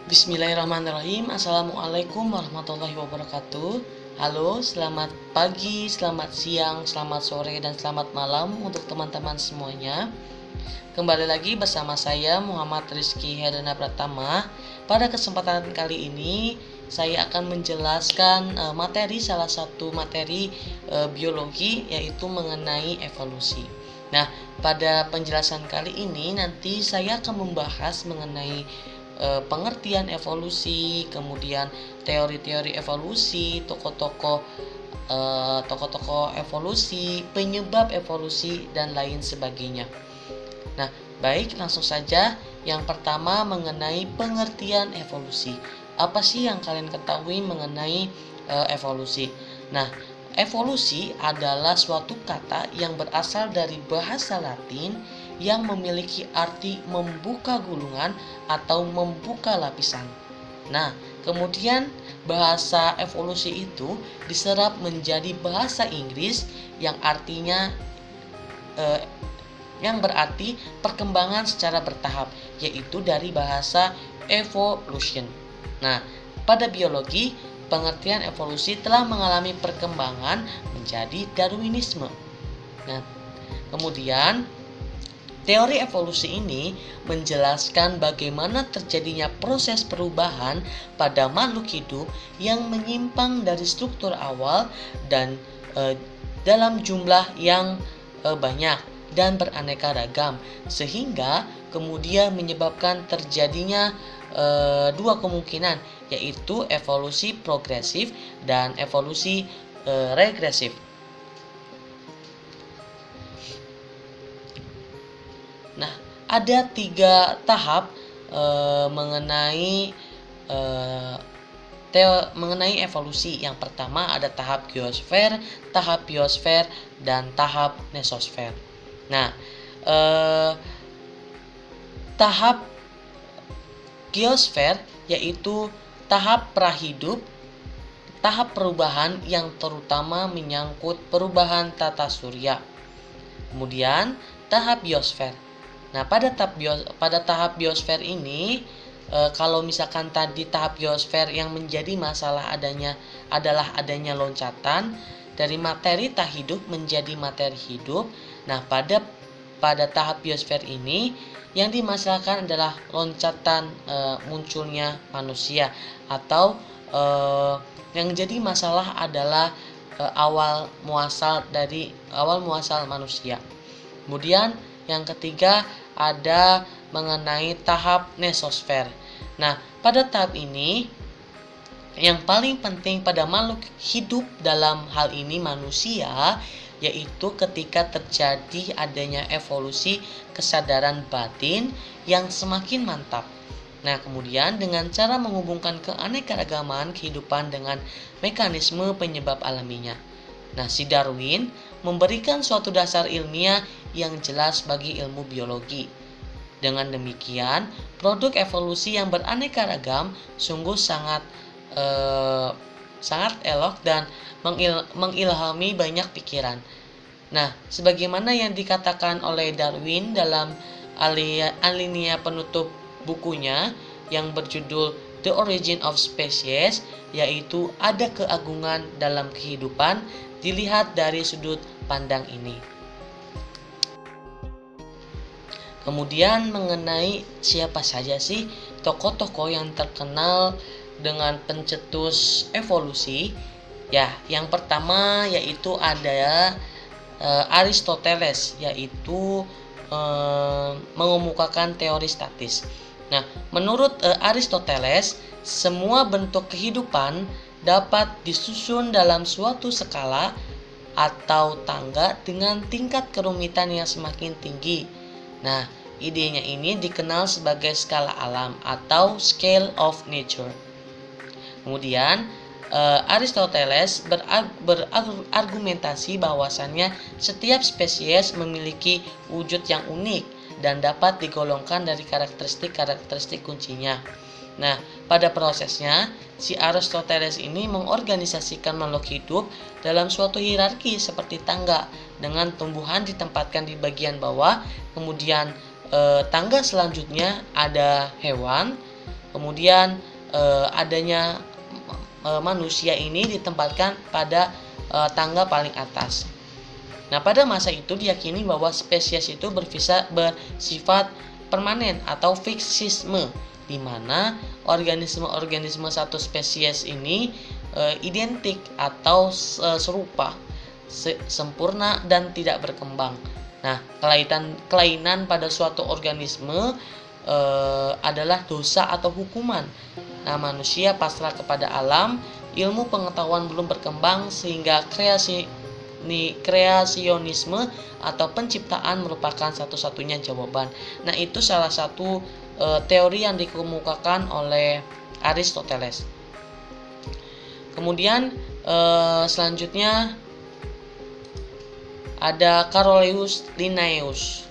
Bismillahirrahmanirrahim. Assalamualaikum warahmatullahi wabarakatuh. Halo, selamat pagi, selamat siang, selamat sore, dan selamat malam untuk teman-teman semuanya. Kembali lagi bersama saya Muhammad Rizky Herdana Pratama. Pada kesempatan kali ini saya akan menjelaskan salah satu materi biologi, yaitu mengenai evolusi. Nah, pada penjelasan kali ini nanti saya akan membahas mengenai pengertian evolusi, kemudian teori-teori evolusi, tokoh-tokoh evolusi, penyebab evolusi, dan lain sebagainya. Nah, baik, langsung saja. Yang pertama mengenai pengertian evolusi. Apa sih yang kalian ketahui mengenai evolusi? Nah, evolusi adalah suatu kata yang berasal dari bahasa Latin yang memiliki arti membuka gulungan atau membuka lapisan. Nah, kemudian bahasa evolusi itu diserap menjadi bahasa Inggris yang artinya yang berarti perkembangan secara bertahap, yaitu dari bahasa evolution. Nah, pada biologi, pengertian evolusi telah mengalami perkembangan menjadi Darwinisme. Nah, kemudian teori evolusi ini menjelaskan bagaimana terjadinya proses perubahan pada makhluk hidup yang menyimpang dari struktur awal dan dalam jumlah yang banyak dan beraneka ragam, sehingga kemudian menyebabkan terjadinya dua kemungkinan, yaitu evolusi progresif dan evolusi regresif. Nah, ada 3 tahap mengenai evolusi. Yang pertama ada tahap geosfer, tahap biosfer, dan tahap mesosfer. Nah, tahap geosfer yaitu tahap prahidup, tahap perubahan yang terutama menyangkut perubahan tata surya. Kemudian tahap biosfer. Nah, pada tahap biosfer ini, kalau misalkan tadi tahap biosfer yang menjadi masalah adalah adanya loncatan dari materi tak hidup menjadi materi hidup. Nah, pada tahap biosfer ini yang dimasalahkan adalah loncatan munculnya manusia, atau yang jadi masalah adalah awal muasal manusia. Kemudian yang ketiga ada mengenai tahap mesosfer. Nah, pada tahap ini yang paling penting pada makhluk hidup, dalam hal ini manusia, yaitu ketika terjadi adanya evolusi kesadaran batin yang semakin mantap. Nah, kemudian dengan cara menghubungkan keanekaragaman kehidupan dengan mekanisme penyebab alaminya. Nah, si Darwin memberikan suatu dasar ilmiah yang jelas bagi ilmu biologi. Dengan demikian, produk evolusi yang beraneka ragam sungguh sangat elok dan mengilhami banyak pikiran. Nah, sebagaimana yang dikatakan oleh Darwin dalam alinea penutup bukunya yang berjudul The Origin of Species, yaitu ada keagungan dalam kehidupan dilihat dari sudut pandang ini. Kemudian mengenai siapa saja sih tokoh-tokoh yang terkenal dengan pencetus evolusi? Ya, yang pertama yaitu ada Aristoteles, yaitu mengemukakan teori statis. Nah, menurut Aristoteles, semua bentuk kehidupan dapat disusun dalam suatu skala atau tangga dengan tingkat kerumitan yang semakin tinggi. Nah, idenya ini dikenal sebagai skala alam atau scale of nature. Kemudian Aristoteles berargumentasi bahwasannya setiap spesies memiliki wujud yang unik dan dapat digolongkan dari karakteristik kuncinya. Nah, pada prosesnya, si Aristoteles ini mengorganisasikan makhluk hidup dalam suatu hierarki seperti tangga, dengan tumbuhan ditempatkan di bagian bawah, kemudian tangga selanjutnya ada hewan, kemudian adanya manusia ini ditempatkan pada tangga paling atas. Nah, pada masa itu diyakini bahwa spesies itu bersifat permanen atau fiksisme, di mana organisme-organisme satu spesies ini identik atau serupa, sempurna dan tidak berkembang. Nah, kelainan pada suatu organisme adalah dosa atau hukuman. Nah, manusia pasrah kepada alam, ilmu pengetahuan belum berkembang sehingga kreasionisme atau penciptaan merupakan satu-satunya jawaban. Nah, itu salah satu teori yang dikemukakan oleh Aristoteles. Kemudian selanjutnya ada Carolus Linnaeus,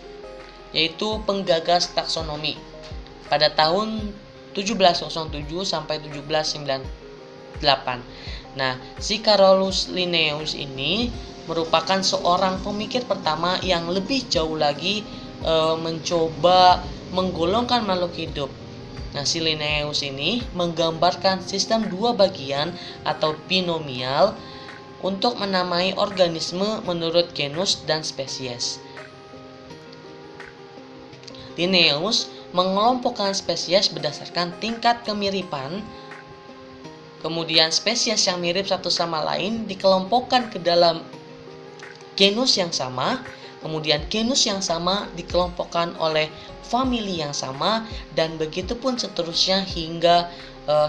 yaitu penggagas taksonomi pada tahun 1707 sampai 1798. Nah, si Carolus Linnaeus ini merupakan seorang pemikir pertama yang lebih jauh lagi mencoba menggolongkan makhluk hidup. Nah, si Linnaeus ini menggambarkan sistem dua bagian atau binomial untuk menamai organisme menurut genus dan spesies. Linnaeus mengelompokkan spesies berdasarkan tingkat kemiripan. Kemudian spesies yang mirip satu sama lain dikelompokkan ke dalam genus yang sama. Kemudian genus yang sama dikelompokkan oleh famili yang sama, dan begitu pun seterusnya hingga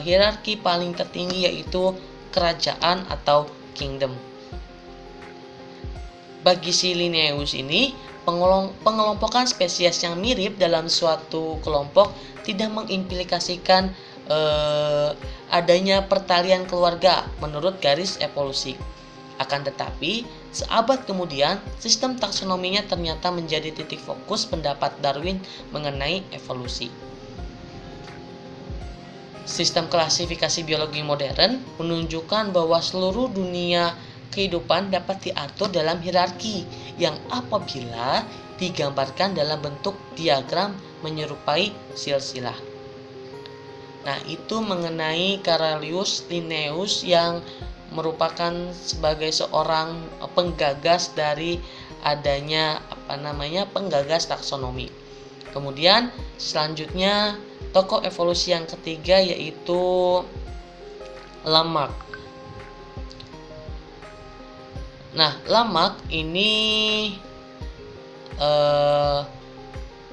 hierarki paling tertinggi, yaitu kerajaan atau kingdom. Bagi si Linnaeus ini, pengelompokan spesies yang mirip dalam suatu kelompok tidak mengimplikasikan adanya pertalian keluarga menurut garis evolusi. Akan tetapi, seabad kemudian, sistem taksonominya ternyata menjadi titik fokus pendapat Darwin mengenai evolusi. Sistem klasifikasi biologi modern menunjukkan bahwa seluruh dunia kehidupan dapat diatur dalam hierarki yang apabila digambarkan dalam bentuk diagram menyerupai silsilah. Nah, itu mengenai Carolus Linnaeus yang merupakan sebagai seorang penggagas dari adanya penggagas taksonomi. Kemudian selanjutnya tokoh evolusi yang ketiga yaitu Lamarck. Nah, Lamarck ini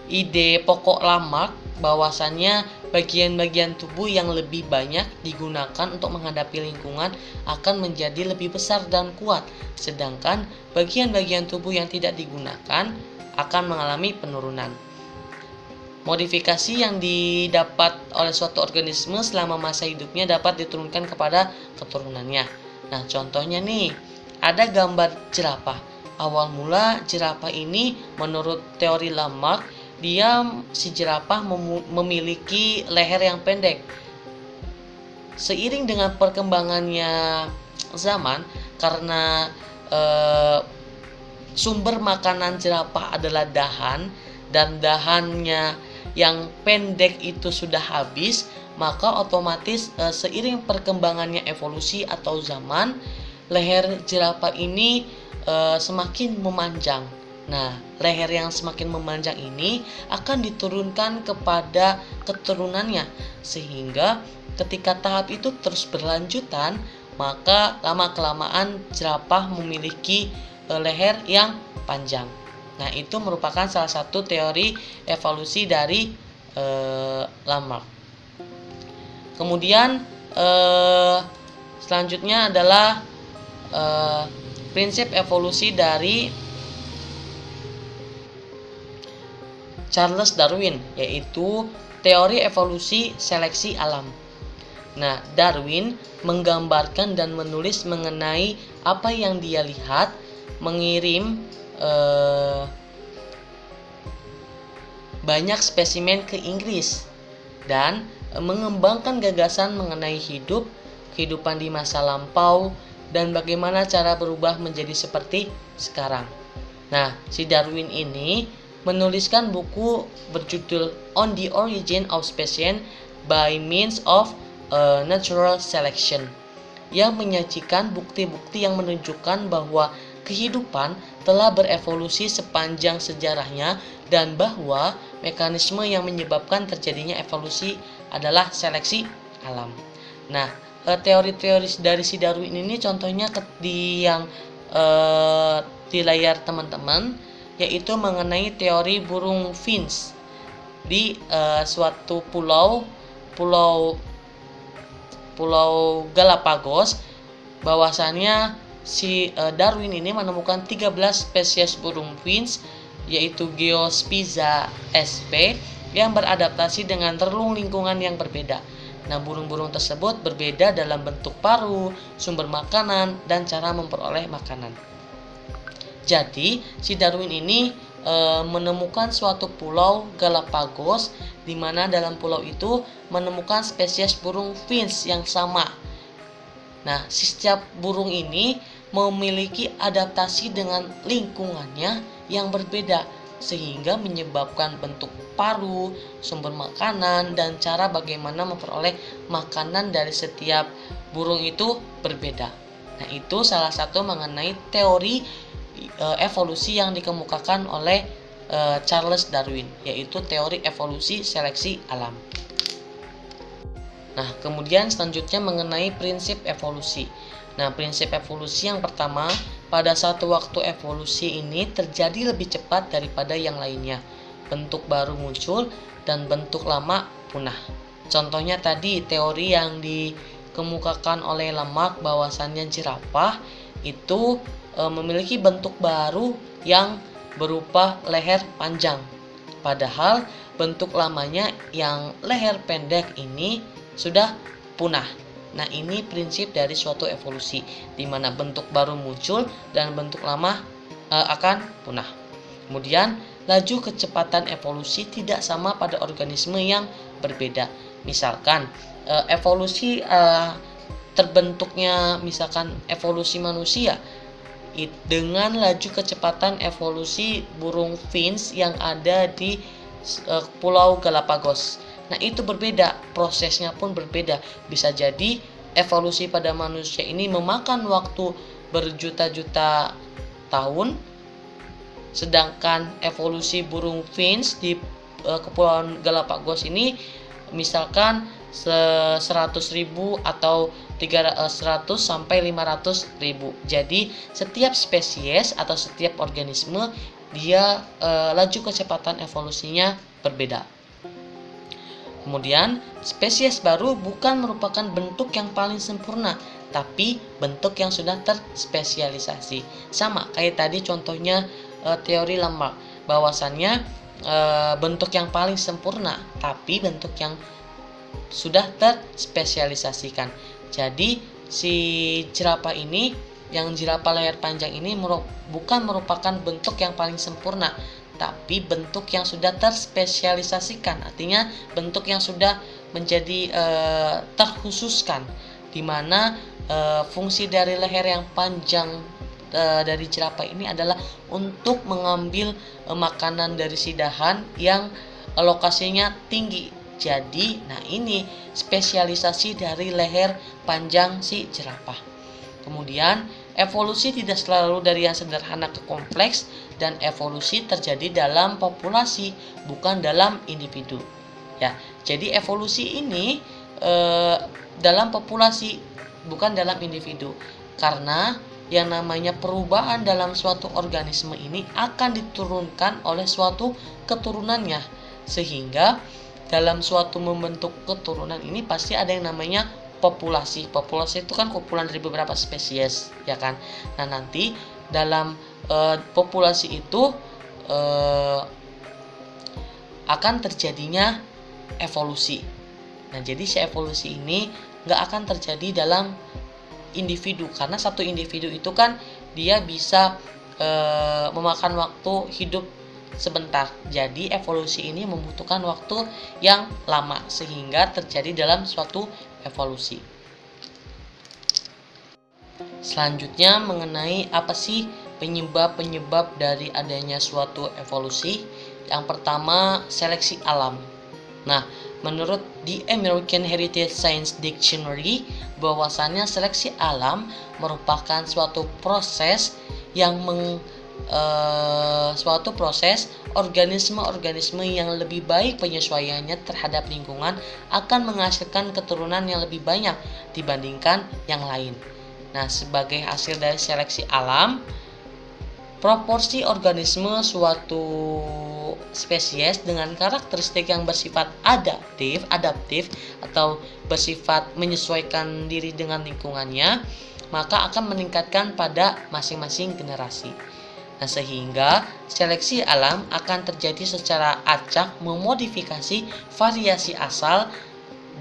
ide pokok Lamarck bahwasannya bagian-bagian tubuh yang lebih banyak digunakan untuk menghadapi lingkungan akan menjadi lebih besar dan kuat, sedangkan bagian-bagian tubuh yang tidak digunakan akan mengalami penurunan. Modifikasi yang didapat oleh suatu organisme selama masa hidupnya dapat diturunkan kepada keturunannya. Nah, contohnya nih, ada gambar jerapah. Awal mula jerapah ini menurut teori Lamarck, si jerapah memiliki leher yang pendek. Seiring dengan perkembangannya zaman, karena sumber makanan jerapah adalah dahan, dan dahannya yang pendek itu sudah habis, maka otomatis seiring perkembangannya evolusi atau zaman, leher jerapah ini semakin memanjang. Nah, leher yang semakin memanjang ini akan diturunkan kepada keturunannya, sehingga ketika tahap itu terus berlanjutan, maka lama-kelamaan jerapah memiliki leher yang panjang. Nah, itu merupakan salah satu teori evolusi dari Lamarck. Kemudian selanjutnya adalah prinsip evolusi dari Charles Darwin, yaitu teori evolusi seleksi alam. Nah, Darwin menggambarkan dan menulis mengenai apa yang dia lihat, mengirim banyak spesimen ke Inggris, dan mengembangkan gagasan mengenai kehidupan di masa lampau, dan bagaimana cara berubah menjadi seperti sekarang. Nah, si Darwin ini menuliskan buku berjudul On the Origin of Species by means of natural selection, yang menyajikan bukti-bukti yang menunjukkan bahwa kehidupan telah berevolusi sepanjang sejarahnya dan bahwa mekanisme yang menyebabkan terjadinya evolusi adalah seleksi alam. Nah, teori-teori dari si Darwin ini contohnya di yang di layar teman-teman, yaitu mengenai teori burung finch di suatu pulau Galapagos. Bahwasannya si Darwin ini menemukan 13 spesies burung finch, yaitu Geospiza sp, yang beradaptasi dengan relung lingkungan yang berbeda. Nah, burung-burung tersebut berbeda dalam bentuk paruh, sumber makanan, dan cara memperoleh makanan. Jadi, si Darwin ini menemukan suatu pulau Galapagos, di mana dalam pulau itu menemukan spesies burung finch yang sama. Nah, setiap burung ini memiliki adaptasi dengan lingkungannya yang berbeda, sehingga menyebabkan bentuk paruh, sumber makanan, dan cara bagaimana memperoleh makanan dari setiap burung itu berbeda. Nah, itu salah satu mengenai teori evolusi yang dikemukakan oleh Charles Darwin, yaitu teori evolusi seleksi alam. Nah, kemudian selanjutnya mengenai prinsip evolusi. Nah, prinsip evolusi yang pertama, pada satu waktu evolusi ini terjadi lebih cepat daripada yang lainnya. Bentuk baru muncul dan bentuk lama punah. Contohnya tadi teori yang dikemukakan oleh Lamarck, bahwasannya jerapah itu memiliki bentuk baru yang berupa leher panjang. Padahal bentuk lamanya yang leher pendek ini sudah punah. Nah, ini prinsip dari suatu evolusi, di mana bentuk baru muncul dan bentuk lama akan punah. Kemudian, laju kecepatan evolusi tidak sama pada organisme yang berbeda. Misalkan evolusi terbentuknya misalkan evolusi manusia dengan laju kecepatan evolusi burung finch yang ada di Pulau Galapagos. Nah, itu berbeda, prosesnya pun berbeda. Bisa jadi evolusi pada manusia ini memakan waktu berjuta-juta tahun, sedangkan evolusi burung finch di Kepulauan Galapagos ini misalkan 100.000 atau 100 sampai 500.000. Jadi setiap spesies atau setiap organisme dia laju kecepatan evolusinya berbeda. Kemudian, spesies baru bukan merupakan bentuk yang paling sempurna, tapi bentuk yang sudah terspesialisasi. Sama kayak tadi contohnya teori Lamarck, bahwasannya bentuk yang paling sempurna, tapi bentuk yang sudah terspesialisasikan. Jadi si jerapah ini, yang jerapah leher panjang ini bukan merupakan bentuk yang paling sempurna, tapi bentuk yang sudah terspesialisasikan. Artinya bentuk yang sudah menjadi terkhususkan, di mana fungsi dari leher yang panjang dari jerapah ini adalah untuk mengambil makanan dari si dahan yang lokasinya tinggi. Jadi, nah ini spesialisasi dari leher panjang si jerapah. Kemudian, evolusi tidak selalu dari yang sederhana ke kompleks, dan evolusi terjadi dalam populasi, bukan dalam individu. Ya, jadi evolusi ini dalam populasi, bukan dalam individu. Karena yang namanya perubahan dalam suatu organisme ini akan diturunkan oleh suatu keturunannya, sehingga dalam suatu membentuk keturunan ini pasti ada yang namanya populasi. Populasi itu kan kumpulan dari beberapa spesies, ya kan? Nah, nanti dalam populasi itu akan terjadinya evolusi. Nah, jadi si evolusi ini nggak akan terjadi dalam individu, karena satu individu itu kan dia bisa memakan waktu hidup sebentar. Jadi evolusi ini membutuhkan waktu yang lama, sehingga terjadi dalam suatu evolusi. Selanjutnya mengenai apa sih penyebab-penyebab dari adanya suatu evolusi. Yang pertama, seleksi alam. Nah, Menurut The American Heritage Science Dictionary, bahwasannya seleksi alam merupakan suatu proses organisme-organisme yang lebih baik penyesuaiannya terhadap lingkungan akan menghasilkan keturunan yang lebih banyak dibandingkan yang lain. Nah, sebagai hasil dari seleksi alam, proporsi organisme suatu spesies dengan karakteristik yang bersifat adaptif atau bersifat menyesuaikan diri dengan lingkungannya, maka akan meningkatkan pada masing-masing generasi. Nah, sehingga seleksi alam akan terjadi secara acak memodifikasi variasi asal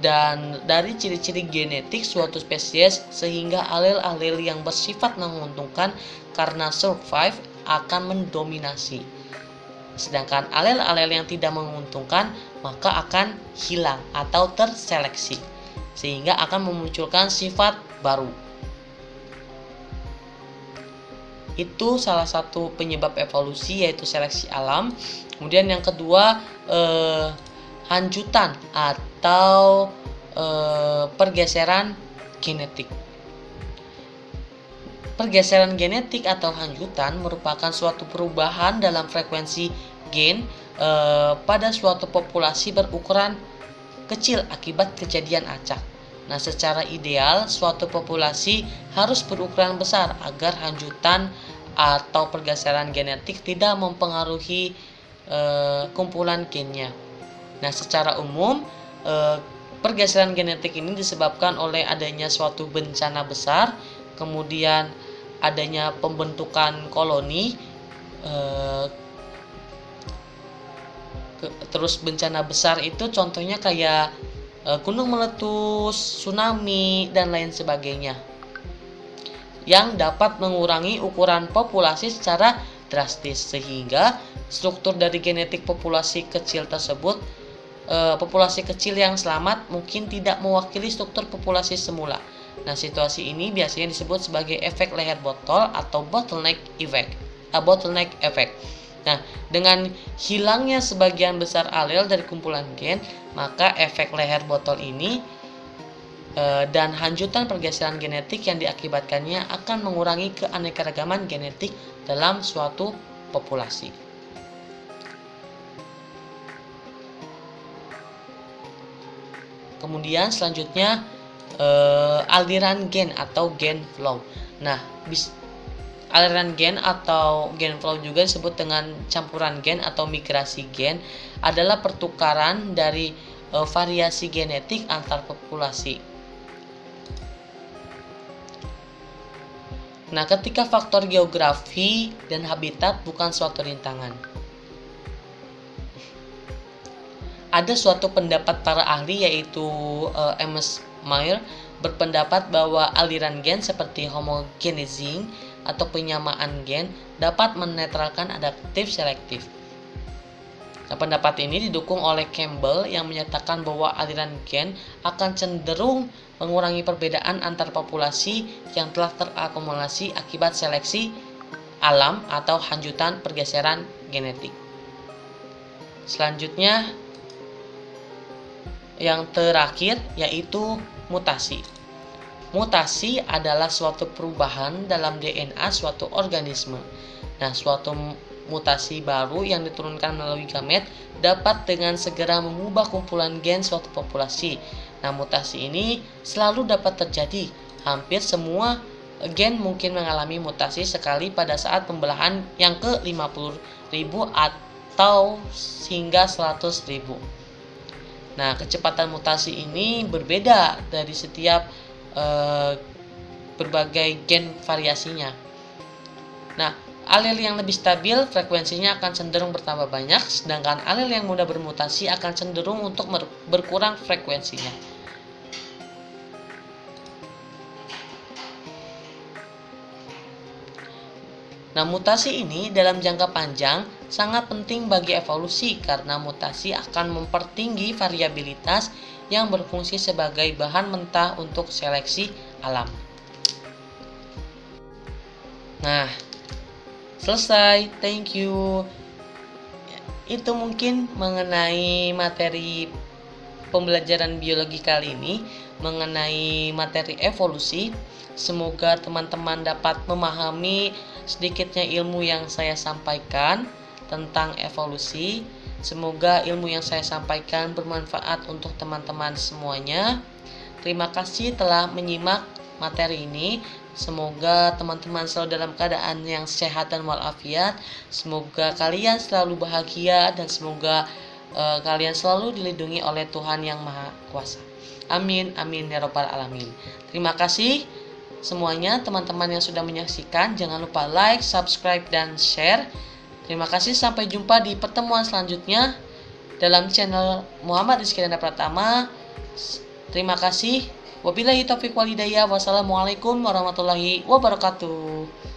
dan dari ciri-ciri genetik suatu spesies sehingga alel-alel yang bersifat menguntungkan karena survive akan mendominasi. Sedangkan alel-alel yang tidak menguntungkan maka akan hilang atau terseleksi sehingga akan memunculkan sifat baru. Itu salah satu penyebab evolusi, yaitu seleksi alam. Kemudian yang kedua, hanjutan atau pergeseran genetik. Pergeseran genetik atau hanjutan merupakan suatu perubahan dalam frekuensi gen pada suatu populasi berukuran kecil akibat kejadian acak. Nah, secara ideal suatu populasi harus berukuran besar agar hanjutan atau pergeseran genetik tidak mempengaruhi kumpulan gennya. Nah, secara umum pergeseran genetik ini disebabkan oleh adanya suatu bencana besar, kemudian adanya pembentukan koloni, terus bencana besar itu contohnya kayak gunung meletus, tsunami, dan lain sebagainya yang dapat mengurangi ukuran populasi secara drastis sehingga struktur dari genetik populasi kecil tersebut, populasi kecil yang selamat mungkin tidak mewakili struktur populasi semula. Nah, situasi ini biasanya disebut sebagai efek leher botol atau bottleneck effect. Nah, dengan hilangnya sebagian besar alel dari kumpulan gen, maka efek leher botol ini dan hanjutan pergeseran genetik yang diakibatkannya akan mengurangi keanekaragaman genetik dalam suatu populasi. Kemudian selanjutnya aliran gen atau gen flow. Nah, aliran gen atau gen flow juga disebut dengan campuran gen atau migrasi gen adalah pertukaran dari variasi genetik antar populasi. Nah, ketika faktor geografi dan habitat bukan suatu rintangan. Ada suatu pendapat para ahli yaitu Amos Meyer berpendapat bahwa aliran gen seperti homogenizing atau penyamaan gen dapat menetralkan adaptif selektif. Nah, pendapat ini didukung oleh Campbell yang menyatakan bahwa aliran gen akan cenderung mengurangi perbedaan antar populasi yang telah terakumulasi akibat seleksi alam atau hanjutan pergeseran genetik. Selanjutnya yang terakhir yaitu mutasi. Mutasi adalah suatu perubahan dalam DNA suatu organisme. Nah, suatu mutasi baru yang diturunkan melalui gamet dapat dengan segera mengubah kumpulan gen suatu populasi. Nah, mutasi ini selalu dapat terjadi. Hampir semua gen mungkin mengalami mutasi sekali pada saat pembelahan yang ke-50.000 atau hingga 100.000. Nah, kecepatan mutasi ini berbeda dari setiap berbagai gen variasinya. Nah, alel yang lebih stabil frekuensinya akan cenderung bertambah banyak, sedangkan alel yang mudah bermutasi akan cenderung untuk berkurang frekuensinya. Nah, mutasi ini dalam jangka panjang sangat penting bagi evolusi karena mutasi akan mempertinggi variabilitas yang berfungsi sebagai bahan mentah untuk seleksi alam. Nah, selesai. Thank you. Itu mungkin mengenai materi pembelajaran biologi kali ini mengenai materi evolusi. Semoga teman-teman dapat memahami sedikitnya ilmu yang saya sampaikan tentang evolusi. Semoga ilmu yang saya sampaikan bermanfaat untuk teman-teman semuanya. Terima kasih telah menyimak materi ini. Semoga teman-teman selalu dalam keadaan yang sehat dan walafiat. Semoga kalian selalu bahagia dan semoga kalian selalu dilindungi oleh Tuhan yang Maha Kuasa. Amin, amin ya robbal alamin. Terima kasih semuanya teman-teman yang sudah menyaksikan. Jangan lupa like, subscribe, dan share. Terima kasih, sampai jumpa di pertemuan selanjutnya dalam channel Muhammad Rizky Danda Pratama. Terima kasih. Wabillahi taufiq wal hidayah. Wassalamualaikum warahmatullahi wabarakatuh.